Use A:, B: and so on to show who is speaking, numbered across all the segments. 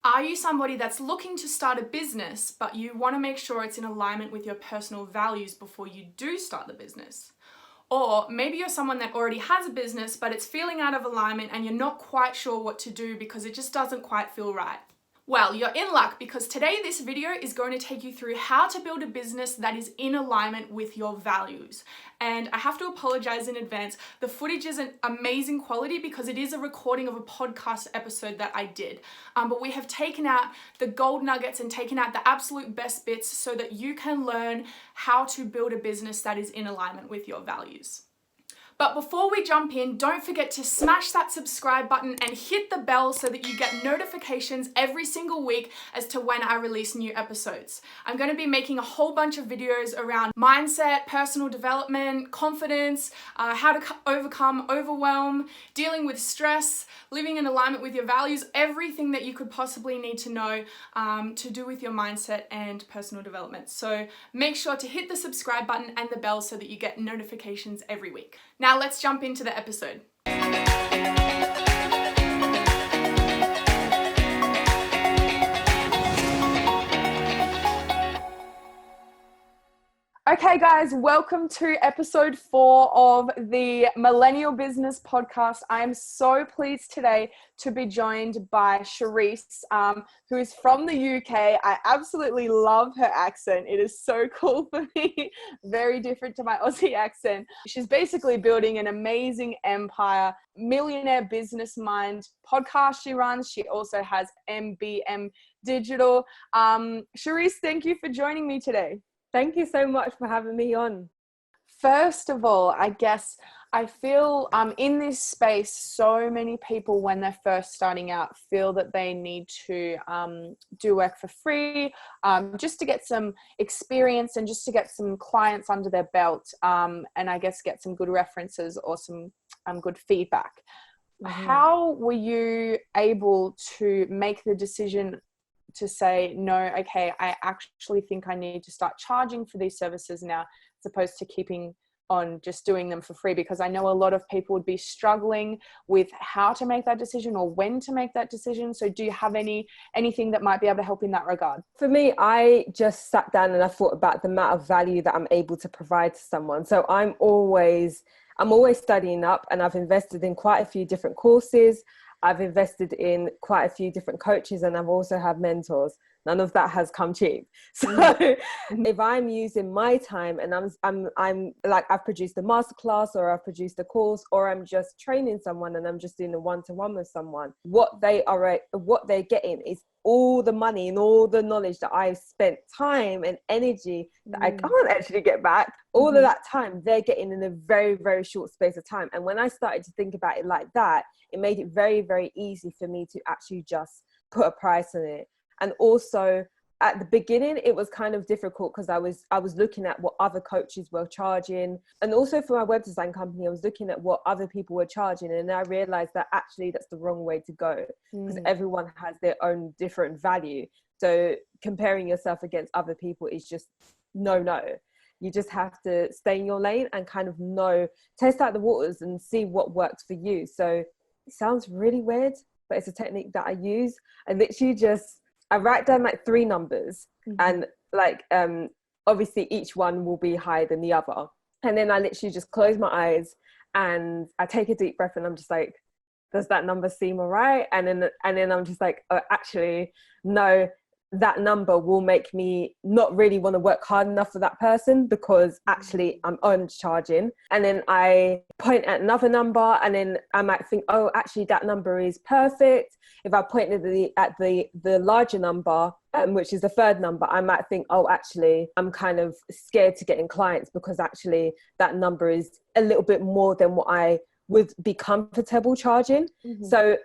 A: Are you somebody that's looking to start a business, but you want to make sure it's in alignment with your personal values before you do start the business? Or maybe you're someone that already has a business, but it's feeling out of alignment and you're not quite sure what to do because it just doesn't quite feel right. Well, you're in luck because today this video is going to take you through how to build a business that is in alignment with your values. And I have to apologize in advance. The footage is an amazing quality because it is a recording of a podcast episode that I did. But we have taken out the gold nuggets and taken out the absolute best bits so that you can learn how to build a business that is in alignment with your values. But before we jump in, don't forget to smash that subscribe button and hit the bell so that you get notifications every single week as to when I release new episodes. I'm going to be making a whole bunch of videos around mindset, personal development, confidence, how to overcome overwhelm, dealing with stress, living in alignment with your values, everything that you could possibly need to know to do with your mindset and personal development. So make sure to hit the subscribe button and the bell so that you get notifications every week. Now let's jump into the episode. Okay, guys, welcome to episode 4 of the Millennial Business Podcast. I am so pleased today to be joined by Charisse, who is from the UK. I absolutely love her accent. It is so cool for me. Very different to my Aussie accent. She's basically building an amazing empire, Millionaire Business Mind podcast she runs. She also has MBM Digital. Charisse, thank you for joining me today.
B: Thank you so much for having me on.
A: First of all, I guess I feel in this space, so many people when they're first starting out feel that they need to do work for free just to get some experience and just to get some clients under their belt and I guess get some good references or some good feedback. Mm-hmm. How were you able to make the decision to say, no, okay, I actually think I need to start charging for these services now, as opposed to keeping on just doing them for free? Because I know a lot of people would be struggling with how to make that decision or when to make that decision. So do you have anything that might be able to help in that regard?
B: For me, I just sat down and I thought about the amount of value that I'm able to provide to someone. So I'm always studying up, and I've invested in quite a few different courses. I've invested in quite a few different coaches, and I've also had mentors. None of that has come cheap. So if I'm using my time and I'm like, I've produced a masterclass or I've produced a course, or I'm just training someone and I'm just doing a one-to-one with someone, what they're getting is all the money and all the knowledge that I've spent time and energy that I can't actually get back. All of that time they're getting in a very, very short space of time. And when I started to think about it like that, it made it very, very easy for me to actually just put a price on it. And also at the beginning, it was kind of difficult because I was looking at what other coaches were charging. And also for my web design company, I was looking at what other people were charging. And I realized that actually that's the wrong way to go, because everyone has their own different value. So comparing yourself against other people is just no. You just have to stay in your lane and kind of test out the waters and see what works for you. So it sounds really weird, but it's a technique that I use. I literally I write down like 3 numbers and like, obviously each one will be higher than the other. And then I literally just close my eyes and I take a deep breath and I'm just like, does that number seem all right? And then I'm just like, oh, actually, no, that number will make me not really want to work hard enough for that person, because actually I'm overcharging. And then I point at another number and then I might think, oh, actually that number is perfect. If I point at the larger number, which is the 3rd number, I might think, oh, actually I'm kind of scared to get in clients because actually that number is a little bit more than what I would be comfortable charging. So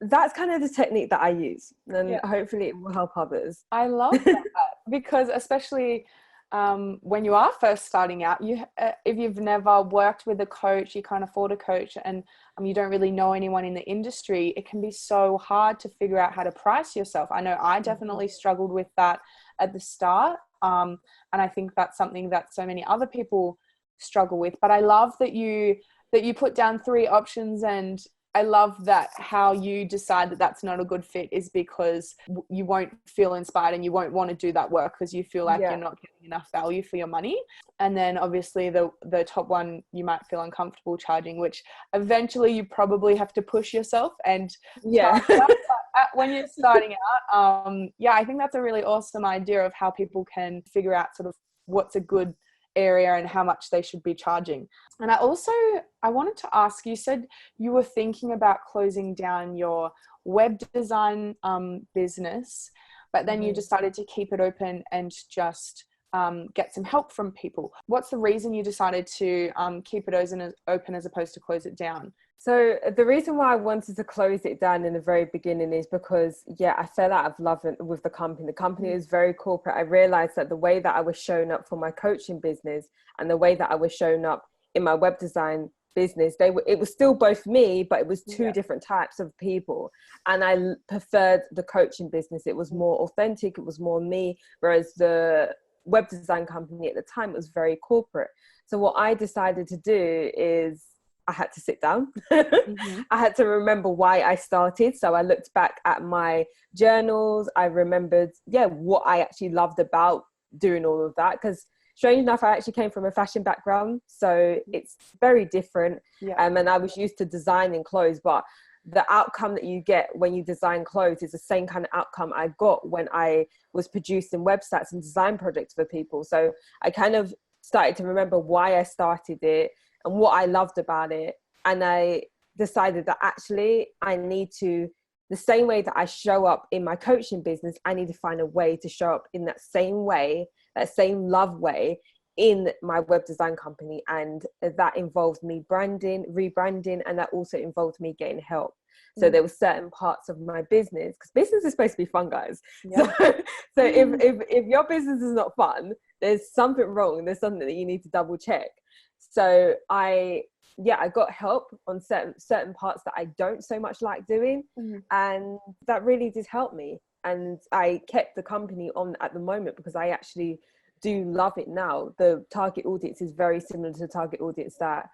B: that's kind of the technique that I use, and hopefully it will help others.
A: I love that because especially when you are first starting out, if you've never worked with a coach, you can't afford a coach, and you don't really know anyone in the industry, it can be so hard to figure out how to price yourself. I know I definitely struggled with that at the start, and I think that's something that so many other people struggle with. But I love that you put down 3 options and I love that how you decide that that's not a good fit is because you won't feel inspired and you won't want to do that work because you feel like you're not getting enough value for your money. And then obviously the top one, you might feel uncomfortable charging, which eventually you probably have to push yourself and charge that. But when you're starting out, I think that's a really awesome idea of how people can figure out sort of what's a good area and how much they should be charging. And I wanted to ask, you said you were thinking about closing down your web design business, but then you decided to keep it open and just get some help from people. What's the reason you decided to keep it open as opposed to close it down?
B: So the reason why I wanted to close it down in the very beginning is because, I fell out of love with the company. The company is very corporate. I realized that the way that I was showing up for my coaching business and the way that I was showing up in my web design business, it was still both me, but it was two different types of people. And I preferred the coaching business. It was more authentic. It was more me. Whereas the web design company at the time was very corporate. So what I decided to do is I had to sit down. I had to remember why I started. So I looked back at my journals. I remembered, what I actually loved about doing all of that. Because strange enough, I actually came from a fashion background. So it's very different. And I was used to designing clothes, but the outcome that you get when you design clothes is the same kind of outcome I got when I was producing websites and design projects for people. So I kind of started to remember why I started it and what I loved about it. And I decided that actually I need to, the same way that I show up in my coaching business, I need to find a way to show up in that same way, that same love way in my web design company. And that involved me rebranding, and that also involved me getting help. So there were certain parts of my business, because business is supposed to be fun, guys. So if your business is not fun, there's something wrong. There's something that you need to double check. So I got help on certain parts that I don't so much like doing. And that really did help me. And I kept the company on at the moment because I actually do love it now. The target audience is very similar to the target audience that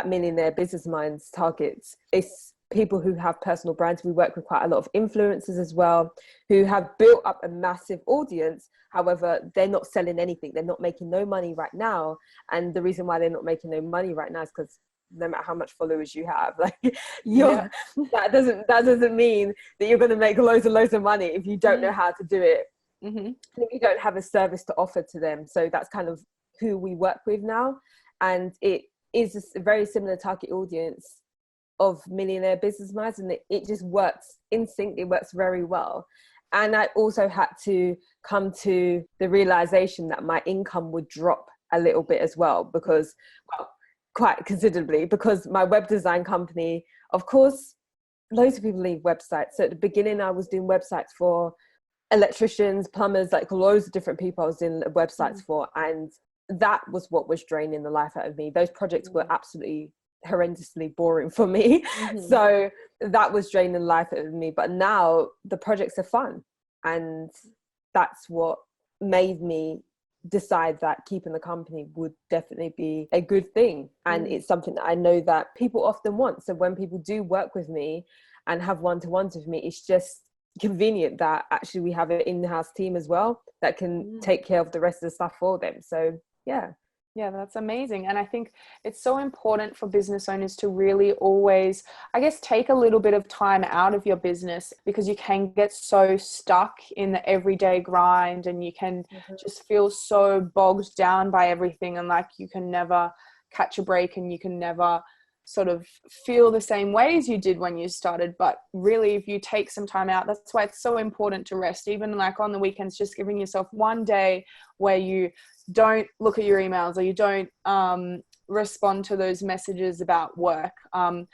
B: Millionaire Business Minds targets. It's people who have personal brands. We work with quite a lot of influencers as well, who have built up a massive audience. However, they're not selling anything. They're not making no money right now. And the reason why they're not making no money right now is because no matter how much followers you have, that doesn't mean that you're going to make loads and loads of money if you don't know how to do it. If you don't have a service to offer to them. So that's kind of who we work with now. And it is a very similar target audience of Millionaire Business Minds, and it just works in sync. It works very well. And I also had to come to the realization that my income would drop a little bit as well, because quite considerably, because my web design company, of course, loads of people leave websites. So at the beginning, I was doing websites for electricians, plumbers, like loads of different people I was doing websites for. And that was what was draining the life out of me. Those projects were absolutely horrendously boring for me. So that was draining life out of me. But now the projects are fun. And that's what made me decide that keeping the company would definitely be a good thing. And it's something that I know that people often want. So when people do work with me and have one-to-ones with me, it's just convenient that actually we have an in-house team as well that can take care of the rest of the stuff for them. So yeah, that's amazing. And I think it's so important for business owners to really always, I guess, take a little bit of time out of your business, because you can get so stuck in the everyday grind and you can just feel so bogged down by everything, and like you can never catch a break and you can never sort of feel the same way as you did when you started. But really, if you take some time out, that's why it's so important to rest. Even like on the weekends, just giving yourself one day where you don't look at your emails or you don't respond to those messages about work, and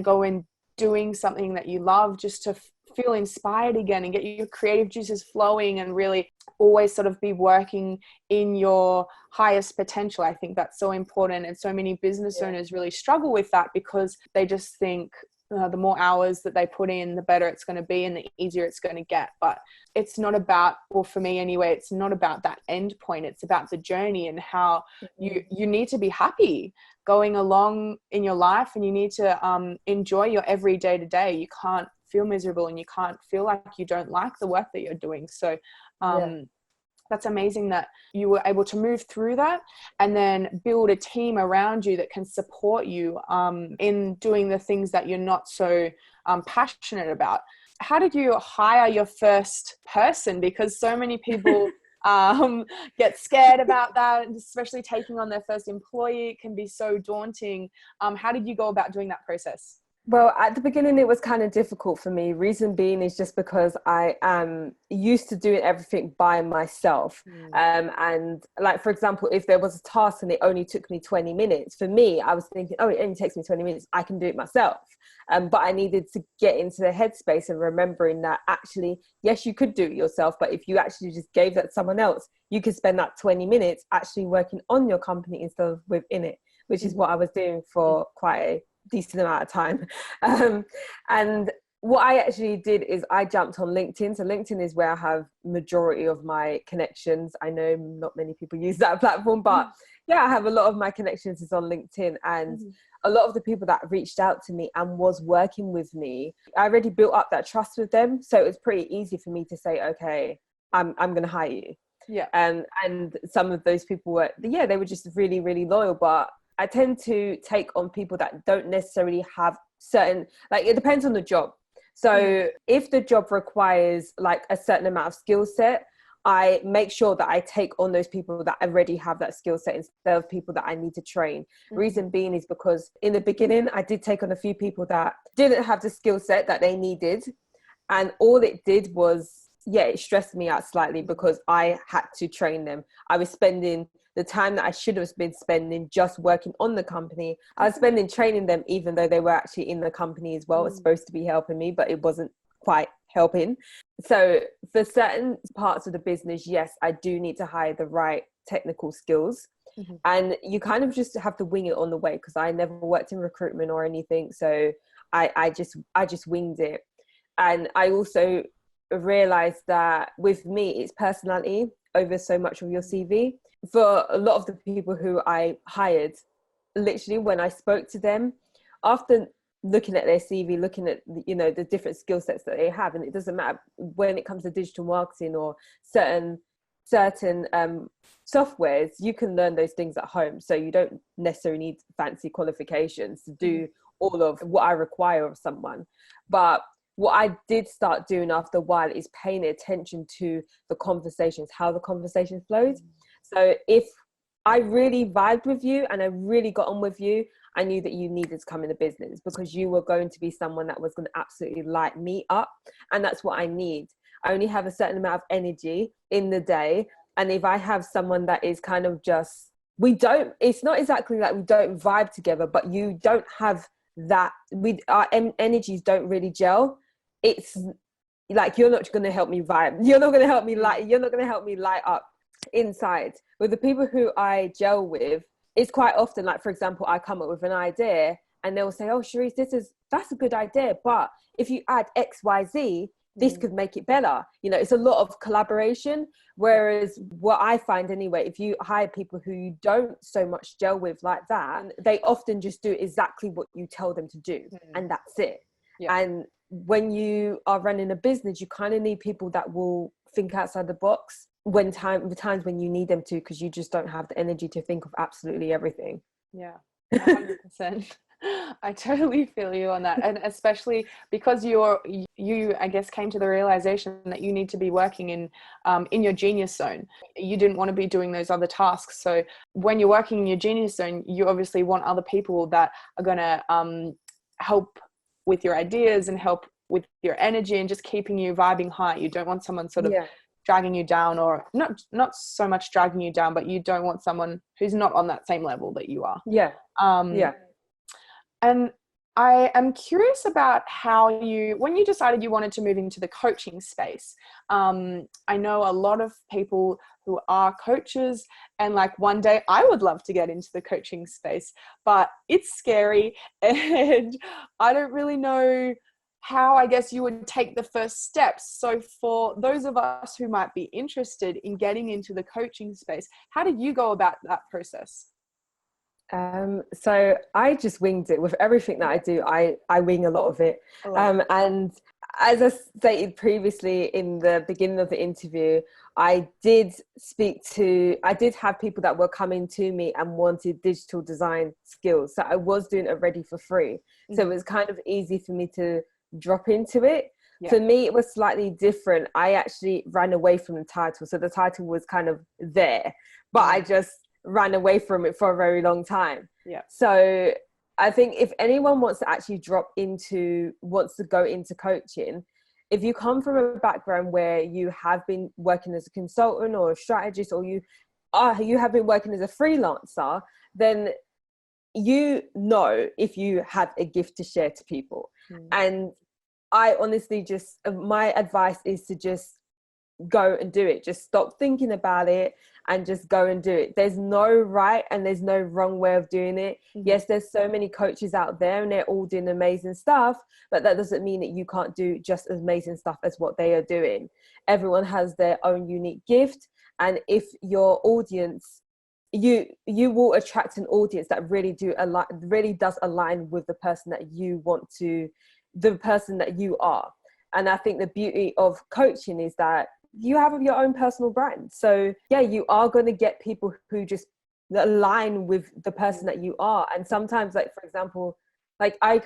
B: go and doing something that you love, just to feel inspired again and get your creative juices flowing, and really always sort of be working in your highest potential. I think that's so important. And so many business owners really struggle with that because they just think,
C: the more hours that they put in, the better it's going to be and the easier it's going to get. But it's not about, well, for me anyway, it's not about that end point. It's about the journey and how you need to be happy going along in your life, and you need to enjoy your every day to day. You can't feel miserable and you can't feel like you don't like the work that you're doing. So that's amazing that you were able to move through that and then build a team around you that can support you in doing the things that you're not so passionate about. How did you hire your first person? Because so many people get scared about that, and especially taking on their first employee. It can be so daunting. How did you go about doing that process?
B: Well, at the beginning, it was kind of difficult for me. Reason being is just because I am used to doing everything by myself. And like, for example, if there was a task and it only took me 20 minutes, for me, I was thinking, oh, it only takes me 20 minutes. I can do it myself. But I needed to get into the headspace and remembering that actually, yes, you could do it yourself. But if you actually just gave that to someone else, you could spend that 20 minutes actually working on your company instead of within it, which is what I was doing for quite a decent amount of time. And what I actually did is I jumped on LinkedIn. So LinkedIn is where I have majority of my connections. I know not many people use that platform, but yeah, I have a lot of my connections is on LinkedIn, and a lot of the people that reached out to me and was working with me, I already built up that trust with them. So it was pretty easy for me to say, okay, I'm going to hire you.
C: Yeah.
B: And some of those people were, they were just really, really loyal. But I tend to take on people that don't necessarily have certain, like, it depends on the job. So if the job requires like a certain amount of skill set, I make sure that I take on those people that already have that skill set instead of people that I need to train. Reason being is because in the beginning, I did take on a few people that didn't have the skill set that they needed. And all it did was, it stressed me out slightly because I had to train them. I was spending the time that I should have been spending just working on the company, I was spending training them, even though they were actually in the company as well. It's supposed to be helping me, but it wasn't quite helping. So for certain parts of the business, yes, I do need to hire the right technical skills. And you kind of just have to wing it on the way, because I never worked in recruitment or anything. So I just winged it. And I also realized that with me, it's personality over so much of your CV. For a lot of the people who I hired, literally when I spoke to them, after looking at their CV, looking at, the different skill sets that they have, and it doesn't matter when it comes to digital marketing or certain softwares, you can learn those things at home. So you don't necessarily need fancy qualifications to do all of what I require of someone. But what I did start doing after a while is paying attention to the conversations, how the conversation flows. So if I really vibed with you and I really got on with you, I knew that you needed to come in the business, because you were going to be someone that was going to absolutely light me up. And that's what I need. I only have a certain amount of energy in the day. And if I have someone that is kind of just, it's not exactly like we don't vibe together, but you don't have that, our energies don't really gel. It's like, you're not going to help me vibe. You're not going to help me light up inside. With the people who I gel with, it's quite often, like, for example, I come up with an idea and they'll say, oh, Charisse, that's a good idea, but if you add XYZ, this could make it better. It's a lot of collaboration. Whereas what I find anyway, if you hire people who you don't so much gel with like that, they often just do exactly what you tell them to do, and that's it. And when you are running a business, you kind of need people that will think outside the box the times when you need them to, because you just don't have the energy to think of absolutely everything.
C: 100%. I totally feel you on that. And especially because you I guess came to the realization that you need to be working in your genius zone. You didn't want to be doing those other tasks. So when you're working in your genius zone, you obviously want other people that are going to help with your ideas and help with your energy and just keeping you vibing high. You don't want someone sort of dragging you down, or not so much dragging you down, but you don't want someone who's not on that same level that you are.
B: And
C: I am curious about how when you decided you wanted to move into the coaching space. I know a lot of people who are coaches, and like one day I would love to get into the coaching space, but it's scary and I don't really know how, I guess, you would take the first steps. So for those of us who might be interested in getting into the coaching space, how did you go about that process?
B: So I just winged it with everything that I do. I wing a lot of it. And as I stated previously in the beginning of the interview, I did have people that were coming to me and wanted digital design skills. So I was doing it already for free. So it was kind of easy for me to drop into it. Yeah. For me, it was slightly different. I actually ran away from the title. So the title was kind of there, but I just ran away from it for a very long time.
C: Yeah.
B: So I think if anyone wants to actually wants to go into coaching, if you come from a background where you have been working as a consultant or a strategist, or you have been working as a freelancer, then you know if you have a gift to share to people. And I honestly my advice is to just go and do it. Just stop thinking about it and just go and do it. There's no right and there's no wrong way of doing it. Yes, there's so many coaches out there and they're all doing amazing stuff, but that doesn't mean that you can't do just as amazing stuff as what they are doing. Everyone has their own unique gift, and if your audience, you will attract an audience that really does align with the person that the person that you are. And I think the beauty of coaching is that you have your own personal brand. So yeah, you are going to get people who just align with the person that you are. And sometimes, like, for example, like I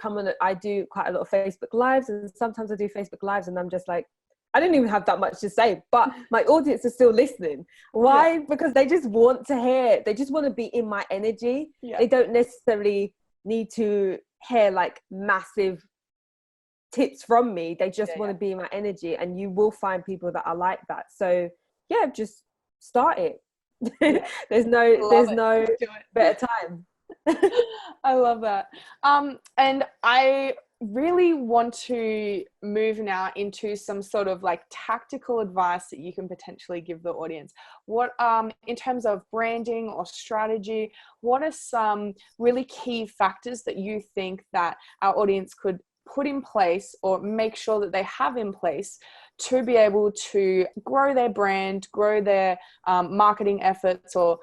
B: do quite a lot of Facebook lives, and sometimes I do Facebook lives and I'm just like, I don't even have that much to say, but my audience is still listening. Why? Because they just want to hear, they just want to be in my energy. They don't necessarily need to hear like massive tips from me. They just want to be in my energy, and you will find people that are like that. So yeah, just start it. there's no better time.
C: I love that. And I really want to move now into some sort of like tactical advice that you can potentially give the audience. What in terms of branding or strategy, what are some really key factors that you think that our audience could put in place or make sure that they have in place to be able to grow their brand, grow their marketing efforts, or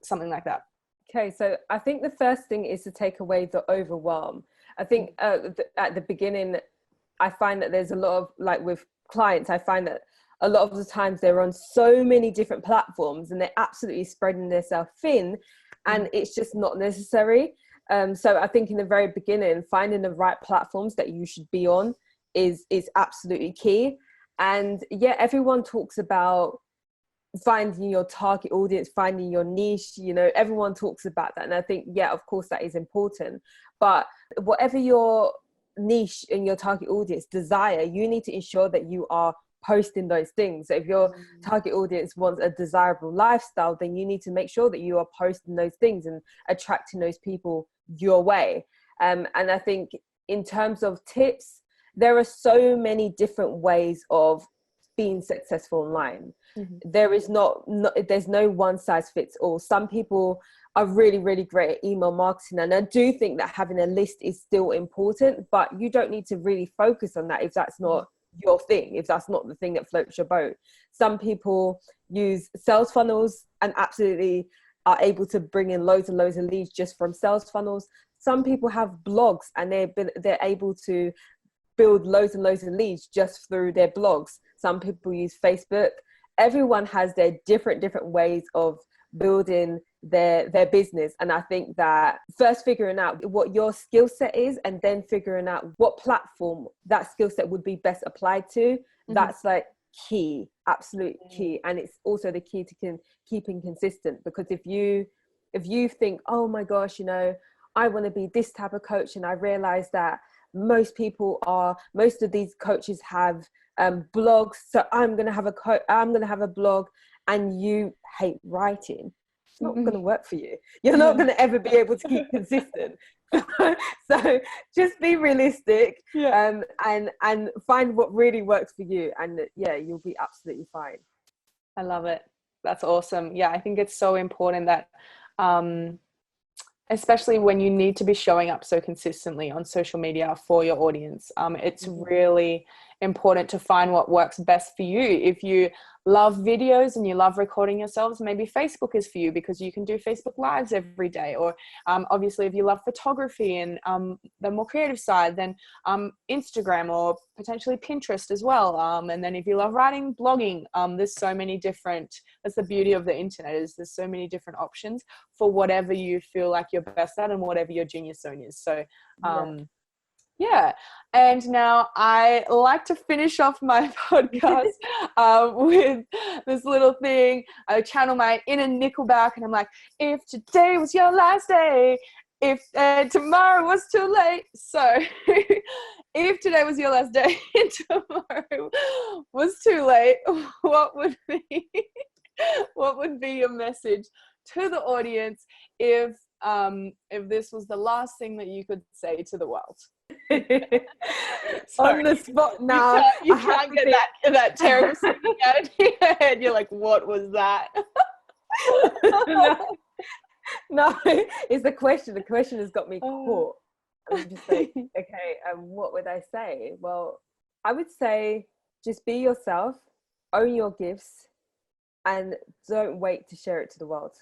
C: something like that?
B: Okay, so I think the first thing is to take away the overwhelm. I think at the beginning, I find that there's a lot of, like with clients, I find that a lot of the times they're on so many different platforms and they're absolutely spreading themselves thin, and it's just not necessary. So I think in the very beginning, finding the right platforms that you should be on is absolutely key. And yeah, everyone talks about finding your target audience, finding your niche, everyone talks about that. And I think, yeah, of course that is important, but whatever your niche and your target audience desire, you need to ensure that you are posting those things. So if your target audience wants a desirable lifestyle, then you need to make sure that you are posting those things and attracting those people your way. And I think in terms of tips, there are so many different ways of being successful online. There is there's no one size fits all. Some people are really, really great at email marketing, and I do think that having a list is still important, but you don't need to really focus on that if that's not your thing, if that's not the thing that floats your boat. Some people use sales funnels and absolutely are able to bring in loads and loads of leads just from sales funnels. Some people have blogs and they're able to build loads and loads of leads just through their blogs. Some people use Facebook. Everyone has their different ways of building their business. And I think that first figuring out what your skill set is, and then figuring out what platform that skill set would be best applied to, that's like key, absolute key. And it's also the key to keeping consistent, because if you think, oh my gosh, I want to be this type of coach, and I realize that most of these coaches have blogs, so I'm going to have a blog, and you hate writing, not going to work for you. You're not going to ever be able to keep consistent. So just be realistic, and find what really works for you, and you'll be absolutely fine.
C: I love it. That's awesome. Yeah, I think it's so important that especially when you need to be showing up so consistently on social media for your audience, it's really important to find what works best for you. If you love videos and you love recording yourselves, maybe Facebook is for you because you can do Facebook Lives every day. Or obviously if you love photography and the more creative side, then Instagram or potentially Pinterest as well. And then if you love writing, blogging, there's so many different, that's the beauty of the internet, is there's so many different options for whatever you feel like you're best at and whatever your genius zone is. So yeah. And now I like to finish off my podcast with this little thing. I channel my inner Nickelback, and I'm like, if today was your last day, if tomorrow was too late. So if today was your last day and tomorrow was too late, what would be your message to the audience if this was the last thing that you could say to the world?
B: On the spot now.
C: You can't get that terrible singing out of your head. You're like, what was that?
B: No, it's the question. The question has got me caught. I'm just like, okay, what would I say? Well, I would say just be yourself, own your gifts, and don't wait to share it to the world.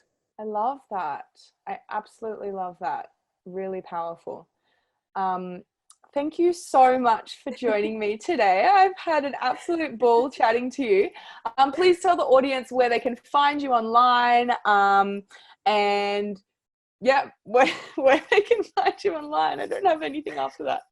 C: I love that. I absolutely love that. Really powerful. Thank you so much for joining me today. I've had an absolute ball chatting to you. Please tell the audience where they can find you online, and where they can find you online. I don't have anything after that.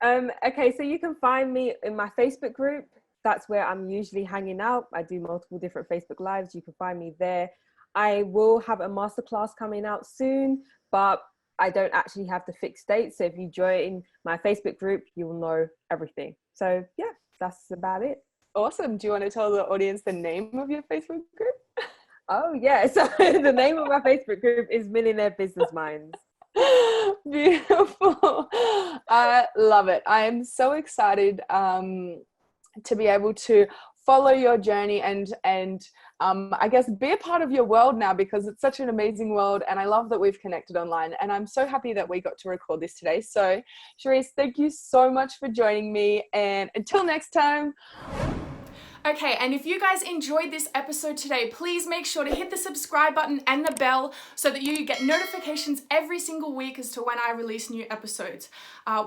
B: Okay, so you can find me in my Facebook group. That's where I'm usually hanging out. I do multiple different Facebook Lives. You can find me there. I will have a masterclass coming out soon, but I don't actually have the fixed date. So if you join my Facebook group, you'll know everything. So yeah, that's about it.
C: Awesome. Do you want to tell the audience the name of your Facebook group?
B: Oh yeah. So the name of my Facebook group is Millionaire Business Minds.
C: Beautiful. I love it. I am so excited to be able to follow your journey and I guess be a part of your world now, because it's such an amazing world, and I love that we've connected online, and I'm so happy that we got to record this today. So Charisse, thank you so much for joining me, and until next time.
A: Okay, and if you guys enjoyed this episode today, please make sure to hit the subscribe button and the bell so that you get notifications every single week as to when I release new episodes.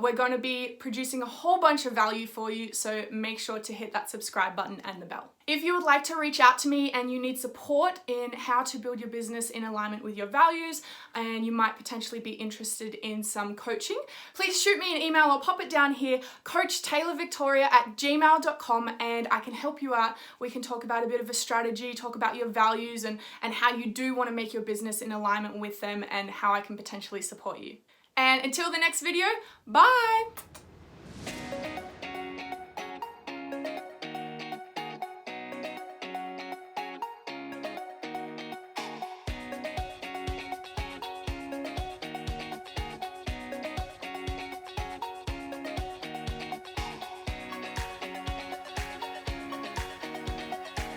A: We're going to be producing a whole bunch of value for you, so make sure to hit that subscribe button and the bell. If you would like to reach out to me and you need support in how to build your business in alignment with your values, and you might potentially be interested in some coaching, please shoot me an email or pop it down here, coachtaylorvictoria@gmail.com, and I can help you out. We can talk about a bit of a strategy, talk about your values and how you do want to make your business in alignment with them, and how I can potentially support you. And until the next video, bye!